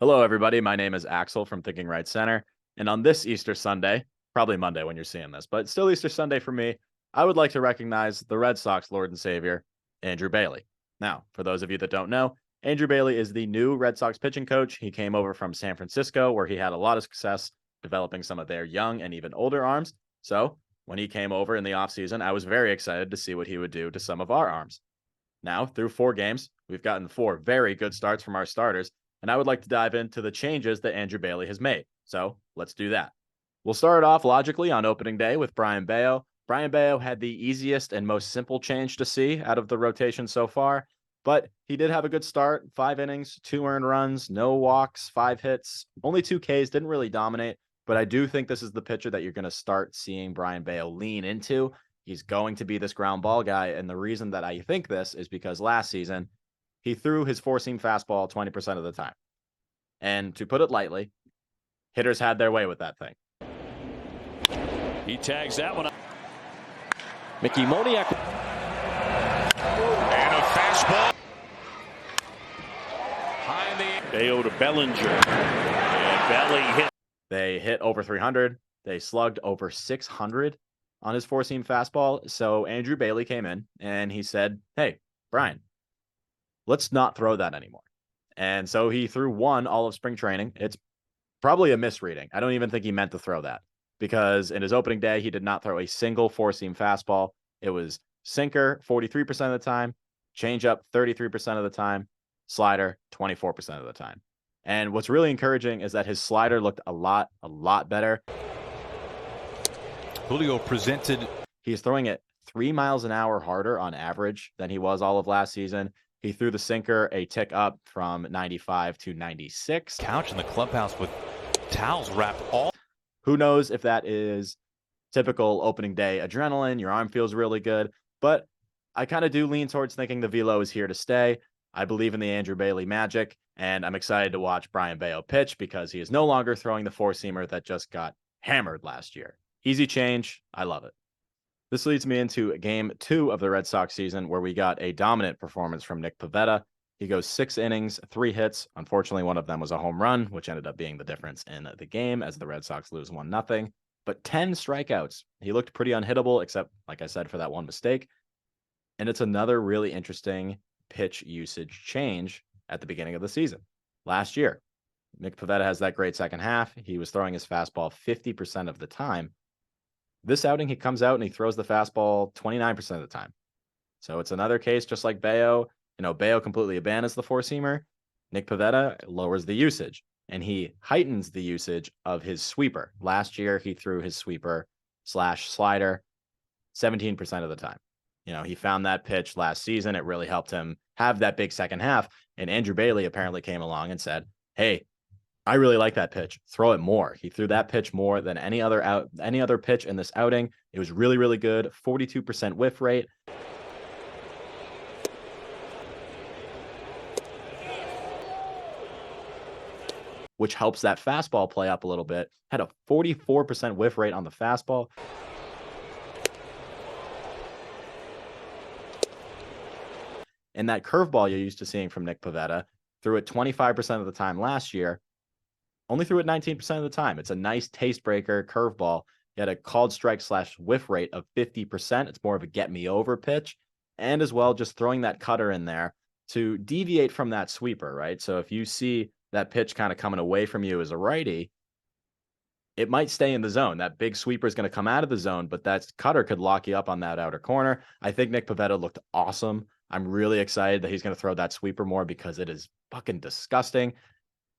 Hello, everybody. My name is Axel from Thinking Right Center. And on this Easter Sunday, probably Monday when you're seeing this, but still Easter Sunday for me, I would like to recognize the Red Sox Lord and Savior, Andrew Bailey. Now, for those of you that don't know, Andrew Bailey is the new Red Sox pitching coach. He came over from San Francisco, where he had a lot of success developing some of their young and even older arms. So when he came over in the offseason, I was very excited to see what he would do to some of our arms. Now, through 4 games, we've gotten 4 very good starts from our starters, and I would like to dive into the changes that Andrew Bailey has made. So let's do that. We'll start off logically on opening day with Brayan Bello. Brayan Bello had the easiest and most simple change to see out of the rotation so far, but he did have a good start. 5 innings, 2 earned runs, no walks, 5 hits, only 2 Ks, didn't really dominate. But I do think this is the pitcher that you're going to start seeing Brayan Bello lean into. He's going to be this ground ball guy. And the reason that I think this is because last season, he threw his four-seam fastball 20% of the time. And to put it lightly, hitters had their way with that thing. He tags that one up. Mickey Moniak. And a fastball. Behind the Bello to Bellinger. And Belly hit. They hit over 300. They slugged over 600 on his four-seam fastball. So Andrew Bailey came in and he said, hey, Brian, let's not throw that anymore. And so he threw one all of spring training. It's probably a misreading. I don't even think he meant to throw that because in his opening day, he did not throw a single four-seam fastball. It was sinker 43% of the time, changeup 33% of the time, slider 24% of the time. And what's really encouraging is that his slider looked a lot better. Julio presented. He's throwing it 3 miles an hour harder on average than he was all of last season. He threw the sinker a tick up from 95 to 96. Couch in the clubhouse with towels wrapped all. Who knows if that is typical opening day adrenaline. Your arm feels really good, but I kind of do lean towards thinking the velo is here to stay. I believe in the Andrew Bailey magic, and I'm excited to watch Brayan Bello pitch because he is no longer throwing the four-seamer that just got hammered last year. Easy change. I love it. This leads me into game 2 of the Red Sox season, where we got a dominant performance from Nick Pivetta. He goes 6 innings, 3 hits. Unfortunately, one of them was a home run, which ended up being the difference in the game as the Red Sox lose 1-0. But 10 strikeouts. He looked pretty unhittable, except, like I said, for that one mistake. And it's another really interesting pitch usage change at the beginning of the season. Last year, Nick Pivetta has that great second half. He was throwing his fastball 50% of the time. This outing, he comes out and he throws the fastball 29% of the time. So it's another case, just like Bello. Bello completely abandons the four-seamer. Nick Pivetta lowers the usage, and he heightens the usage of his sweeper. Last year, he threw his sweeper/slider 17% of the time. He found that pitch last season. It really helped him have that big second half. And Andrew Bailey apparently came along and said, hey, I really like that pitch. Throw it more. He threw that pitch more than any other pitch in this outing. It was really, really good. 42% whiff rate. Which helps that fastball play up a little bit. Had a 44% whiff rate on the fastball. And that curveball you're used to seeing from Nick Pivetta, threw it 25% of the time last year. Only threw it 19% of the time. It's a nice taste breaker curveball. He had a called strike/whiff rate of 50%. It's more of a get me over pitch. And as well, just throwing that cutter in there to deviate from that sweeper, right? So if you see that pitch kind of coming away from you as a righty, it might stay in the zone. That big sweeper is going to come out of the zone, but that cutter could lock you up on that outer corner. I think Nick Pivetta looked awesome. I'm really excited that he's going to throw that sweeper more because it is fucking disgusting.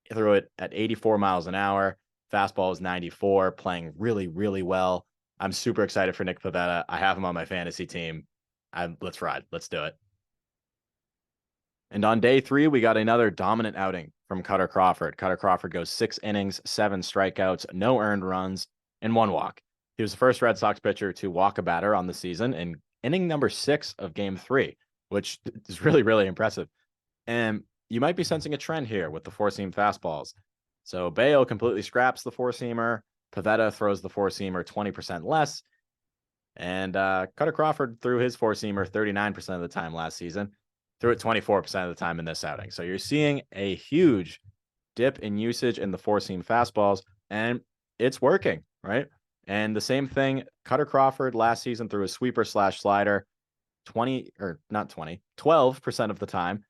He threw it at 84 miles an hour. Fastball is 94, playing really, really well. I'm super excited for Nick Pivetta. I have him on my fantasy team. Let's ride. Let's do it. And on day 3, we got another dominant outing from Kutter Crawford. Kutter Crawford goes 6 innings, 7 strikeouts, no earned runs, and 1 walk. He was the first Red Sox pitcher to walk a batter on the season in inning number 6 of game 3, which is really, really impressive. And you might be sensing a trend here with the four-seam fastballs. So Bello completely scraps the four-seamer. Pivetta throws the four-seamer 20% less. And Kutter Crawford threw his four-seamer 39% of the time last season. Threw it 24% of the time in this outing. So you're seeing a huge dip in usage in the four-seam fastballs, and it's working, right? And the same thing, Kutter Crawford last season threw a sweeper slash slider 12% of the time.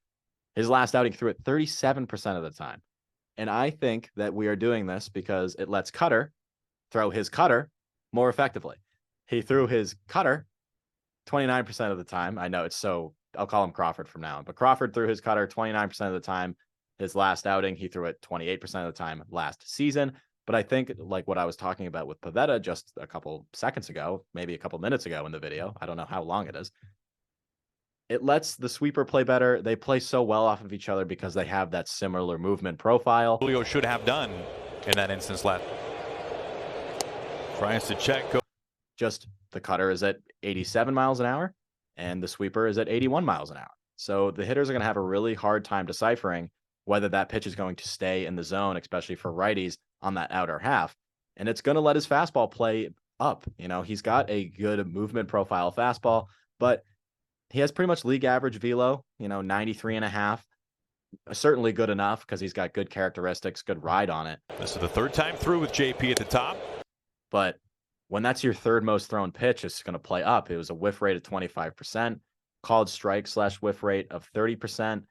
His last outing threw it 37% of the time. And I think that we are doing this because it lets Kutter throw his cutter more effectively. He threw his cutter 29% of the time. I know it's so, I'll call him Crawford from now on, but Crawford threw his cutter 29% of the time. His last outing, he threw it 28% of the time last season. But I think, like what I was talking about with Pivetta just a couple seconds ago, maybe a couple minutes ago in the video, I don't know how long it is, it lets the sweeper play better. They play so well off of each other because they have that similar movement profile. Julio should have done in that instance last. Tries to check. Just the cutter is at 87 miles an hour and the sweeper is at 81 miles an hour. So the hitters are going to have a really hard time deciphering whether that pitch is going to stay in the zone, especially for righties on that outer half. And it's going to let his fastball play up. You know, he's got a good movement profile fastball, but he has pretty much league average velo, 93.5. Certainly good enough because he's got good characteristics, good ride on it. This is the third time through with JP at the top. But when that's your third most thrown pitch, it's going to play up. It was a whiff rate of 25%, called strike / whiff rate of 30%.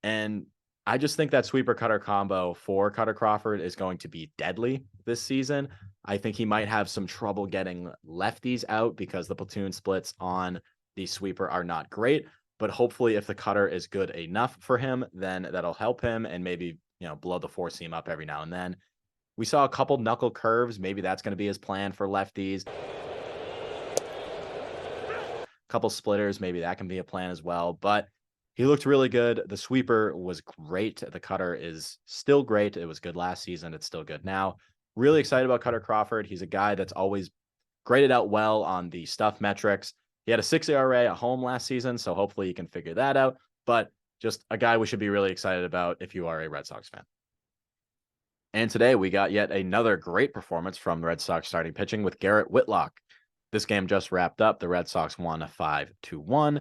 And I just think that sweeper cutter combo for Kutter Crawford is going to be deadly this season. I think he might have some trouble getting lefties out because the platoon splits on the sweeper are not great. But hopefully if the cutter is good enough for him, then that'll help him and maybe, blow the four seam up every now and then. We saw a couple knuckle curves. Maybe that's going to be his plan for lefties. A couple splitters. Maybe that can be a plan as well. But he looked really good. The sweeper was great. The cutter is still great. It was good last season. It's still good now. Really excited about Kutter Crawford. He's a guy that's always graded out well on the stuff metrics. He had a 6 ERA at home last season, so hopefully he can figure that out. But just a guy we should be really excited about if you are a Red Sox fan. And today we got yet another great performance from the Red Sox starting pitching with Garrett Whitlock. This game just wrapped up. The Red Sox won 5-1.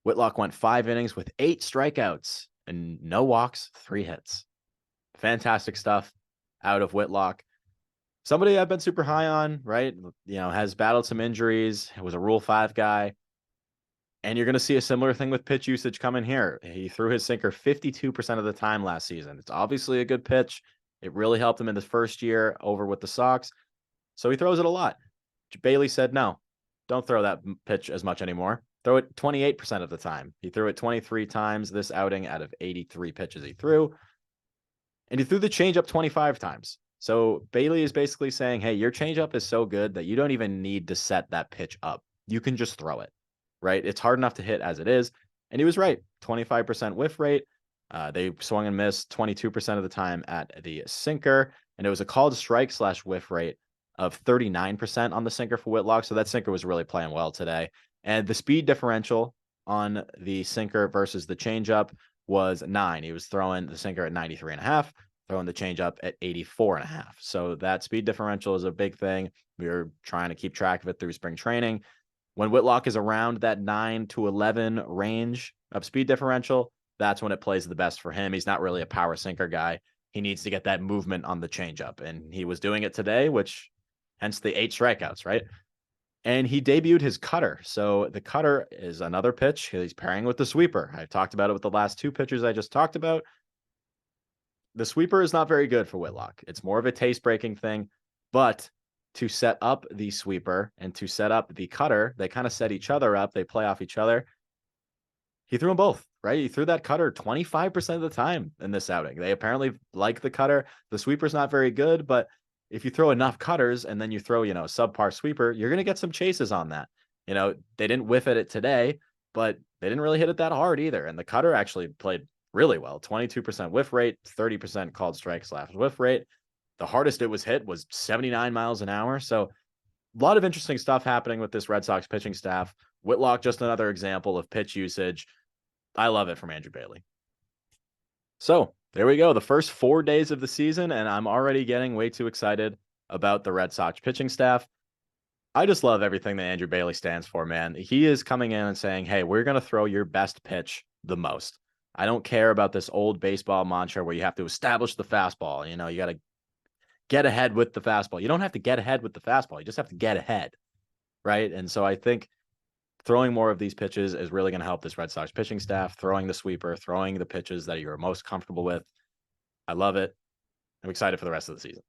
Whitlock went 5 innings with 8 strikeouts and no walks, 3 hits. Fantastic stuff out of Whitlock. Somebody I've been super high on, right? Has battled some injuries, was a Rule 5 guy. And you're going to see a similar thing with pitch usage coming here. He threw his sinker 52% of the time last season. It's obviously a good pitch. It really helped him in his first year over with the Sox. So he throws it a lot. Bailey said, no, don't throw that pitch as much anymore. Throw it 28% of the time. He threw it 23 times this outing out of 83 pitches he threw. And he threw the changeup 25 times. So Bailey is basically saying, hey, your changeup is so good that you don't even need to set that pitch up. You can just throw it, right? It's hard enough to hit as it is. And he was right. 25% whiff rate. They swung and missed 22% of the time at the sinker. And it was a called strike / whiff rate of 39% on the sinker for Whitlock. So that sinker was really playing well today. And the speed differential on the sinker versus the changeup was 9. He was throwing the sinker at 93.5, throwing the changeup at 84.5. So that speed differential is a big thing. We were trying to keep track of it through spring training. When Whitlock is around that 9 to 11 range of speed differential, that's when it plays the best for him. He's not really a power sinker guy. He needs to get that movement on the changeup. And he was doing it today, which hence the 8 strikeouts, right? And he debuted his cutter. So the cutter is another pitch. He's pairing with the sweeper. I've talked about it with the last 2 pitchers I just talked about. The sweeper is not very good for Whitlock. It's more of a taste-breaking thing. But to set up the sweeper and to set up the cutter, they kind of set each other up. They play off each other. He threw them both, right? He threw that cutter 25% of the time in this outing. They apparently like the cutter. The sweeper's not very good, but if you throw enough cutters and then you throw, a subpar sweeper, you're going to get some chases on that. They didn't whiff at it today, but they didn't really hit it that hard either. And the cutter actually played really well. 22% whiff rate, 30% called strike / whiff rate. The hardest it was hit was 79 miles an hour. So a lot of interesting stuff happening with this Red Sox pitching staff. Whitlock, just another example of pitch usage. I love it from Andrew Bailey. So there we go. The first 4 days of the season, and I'm already getting way too excited about the Red Sox pitching staff. I just love everything that Andrew Bailey stands for, man. He is coming in and saying, hey, we're going to throw your best pitch the most. I don't care about this old baseball mantra where you have to establish the fastball. You know, you got to get ahead with the fastball. You don't have to get ahead with the fastball. You just have to get ahead. Right. And so I think throwing more of these pitches is really going to help this Red Sox pitching staff, throwing the sweeper, throwing the pitches that you're most comfortable with. I love it. I'm excited for the rest of the season.